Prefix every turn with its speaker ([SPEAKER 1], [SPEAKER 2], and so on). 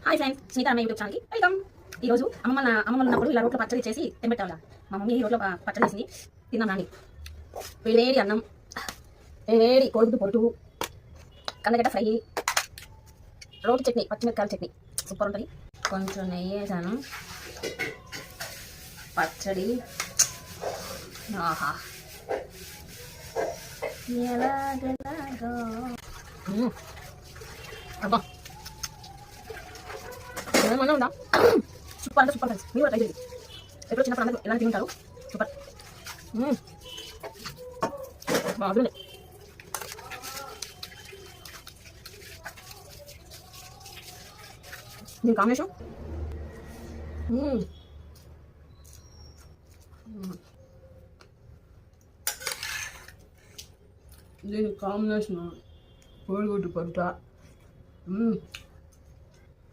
[SPEAKER 1] Hi friends, Smitha అమ్మ YouTube ఛానల్కి welcome. ఈరోజు అమ్మమ్మ ఉన్నప్పుడు ఇలా రోట్లో పచ్చడి చేసి తెంపెట్టాలి. మా మమ్మీ ఈ రోట్లో పచ్చడి చేసింది, తిన్నాం నాని. వేడి అన్నం, వేడి కోడిగుడ్డు పొట్టు, కందగడ్డ ఫ్రై, రోటి చట్నీ, పచ్చిమిరపకాయల చట్నీ సూపర్ ఉంటుంది. కొంచెం నెయ్యి వేసాను, పచ్చడి ఆహా ఎలాగో అబ్బా ఏమన్నా ఉందా? సూపర్ అంటే సూపర్ ఫ్రెండ్స్, మీరు కూడా ట్రై చేయండి. ఎప్పుడు వచ్చినప్పుడు అందరూ ఎలా తింటారు, సూపర్ బాగుంది. దీని కాంబినేషన్ కోడిగుడ్డు పొట్ట